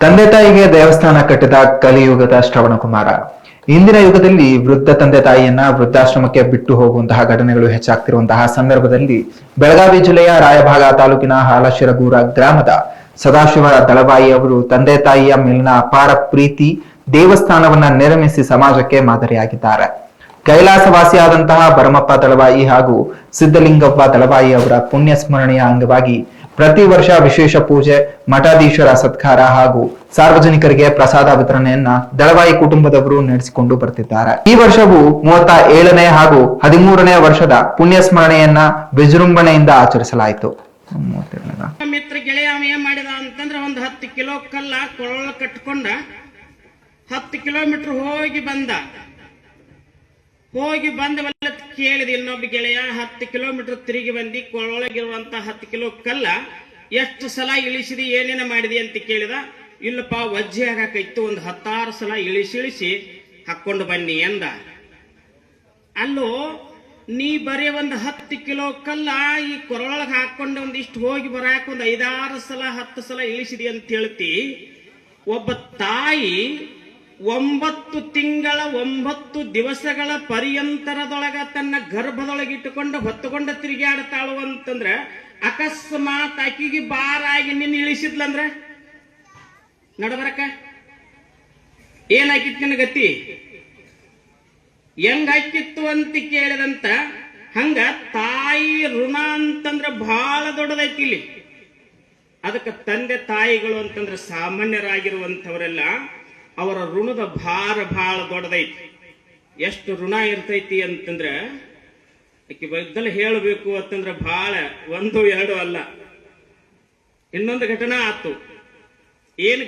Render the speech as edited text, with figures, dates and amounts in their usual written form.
ತಂದೆ ತಾಯಿಗೆ ದೇವಸ್ಥಾನ ಕಟ್ಟಿದ ಕಲಿಯುಗದ ಶ್ರವಣಕುಮಾರ. ಇಂದಿನ ಯುಗದಲ್ಲಿ ವೃದ್ಧ ತಂದೆ ತಾಯಿಯನ್ನ ವೃದ್ಧಾಶ್ರಮಕ್ಕೆ ಬಿಟ್ಟು ಹೋಗುವಂತಹ ಘಟನೆಗಳು ಹೆಚ್ಚಾಗ್ತಿರುವಂತಹ ಸಂದರ್ಭದಲ್ಲಿ ಬೆಳಗಾವಿ ಜಿಲ್ಲೆಯ ರಾಯಭಾಗ ತಾಲೂಕಿನ ಹಾಲಶಿರಗೂರ ಗ್ರಾಮದ ಸದಾಶಿವ ದಳವಾಯಿ ಅವರು ತಂದೆ ತಾಯಿಯ ಮೇಲಿನ ಅಪಾರ ಪ್ರೀತಿ ದೇವಸ್ಥಾನವನ್ನ ನಿರ್ಮಿಸಿ ಸಮಾಜಕ್ಕೆ ಮಾದರಿಯಾಗಿದ್ದಾರೆ. ಕೈಲಾಸವಾಸಿಯಾದಂತಹ ಭರಮಪ್ಪ ದಳವಾಯಿ ಹಾಗೂ ಸಿದ್ದಲಿಂಗಪ್ಪ ದಳವಾಯಿ ಅವರ ಪುಣ್ಯ ಸ್ಮರಣೆಯ ಅಂಗವಾಗಿ ಪ್ರತಿ ವರ್ಷ ವಿಶೇಷ ಪೂಜೆ, ಮಠಾಧೀಶರ ಸತ್ಕಾರ ಹಾಗೂ ಸಾರ್ವಜನಿಕರಿಗೆ ಪ್ರಸಾದ ವಿತರಣೆಯನ್ನ ದಳವಾಯಿ ಕುಟುಂಬದವರು ನಡೆಸಿಕೊಂಡು ಬರ್ತಿದ್ದಾರೆ. ಈ ವರ್ಷವೂ 37ನೇ ಹಾಗೂ 13ನೇ ವರ್ಷದ ಪುಣ್ಯ ಸ್ಮರಣೆಯನ್ನ ವಿಜೃಂಭಣೆಯಿಂದ ಆಚರಿಸಲಾಯಿತು. ಮಿತ್ರ ಗೆಳೆಯ ಏನ್ ಮಾಡಿದ ಅಂತಂದ್ರೆ ಒಂದು 10 ಕಿಲೋ ಕಲ್ಲ ಕೊಳಲ ಕಟ್ಕೊಂಡ 10 ಕಿಲೋಮೀಟರ್ ಹೋಗಿ ಬಂದ ಕೇಳಿದ ಇನ್ನೊಬ್ಬ ಗೆಳೆಯ 10 ಕಿಲೋಮೀಟರ್ ತಿರುಗಿ ಬಂದಿ ಕೊಳೊಳಗಿರುವಂತ 10 ಕಿಲೋ ಕಲ್ಲ ಎಷ್ಟು ಸಲ ಇಳಿಸಿದಿ, ಏನೇನ ಮಾಡಿದಿ ಅಂತ ಕೇಳಿದ. ಇಲ್ಲಪ್ಪ, ವಜ್ಜೆ ಹಾಕಾಕೈತು, ಒಂದು 16 ಸಲ ಇಳಿಸಿ ಹಾಕೊಂಡು ಬನ್ನಿ ಎಂದ. ಅಲ್ಲೋ, ನೀ ಬರೀ ಒಂದು 10 ಕಿಲೋ ಕಲ್ಲ ಈ ಕೊರಳೊಳಗೆ ಹಾಕೊಂಡು ಒಂದಿಷ್ಟು ಹೋಗಿ ಬರಾಕ ಒಂದು 5-6 ಸಲ 10 ಸಲ ಇಳಿಸಿದಿ ಅಂತ ಹೇಳ್ತಿ. ಒಬ್ಬ ತಾಯಿ 9 ತಿಂಗಳ 9 ದಿವಸಗಳ ಪರ್ಯಂತರದೊಳಗ ತನ್ನ ಗರ್ಭದೊಳಗಿಟ್ಟುಕೊಂಡು ಹೊತ್ತುಕೊಂಡು ತಿರುಗಾಡ್ತಾಳು ಅಂತಂದ್ರ, ಅಕಸ್ಮಾತ್ ಆಕಿಗೆ ಬಾರಾಗಿ ನಿನ್ನ ಇಳಿಸಿದ್ಲಂದ್ರ ನಡಬರಕ ಏನಾಕಿತ್ತು ನಿನ್ನ ಗತಿ, ಹೆಂಗಾಕಿತ್ತು ಅಂತ ಕೇಳಿದಂತ. ಹಂಗ ತಾಯಿ ಋಣ ಅಂತಂದ್ರ ಬಹಳ ದೊಡ್ಡದೈತಿ ಇಲ್ಲಿ. ಅದಕ್ಕೆ ತಂದೆ ತಾಯಿಗಳು ಅಂತಂದ್ರೆ ಸಾಮಾನ್ಯರಾಗಿರುವಂತವರೆಲ್ಲ ಅವರ ಋಣದ ಭಾರ ಬಹಳ ದೊಡ್ಡದೈತಿ. ಎಷ್ಟು ಋಣ ಇರ್ತೈತಿ ಅಂತಂದ್ರ ಆಕಿ ಬಗ್ಗಲ್ಲಿ ಹೇಳಬೇಕು ಅಂತಂದ್ರೆ ಬಹಳ 1-2 ಅಲ್ಲ. ಇನ್ನೊಂದು ಘಟನಾ ಆತು. ಏನ್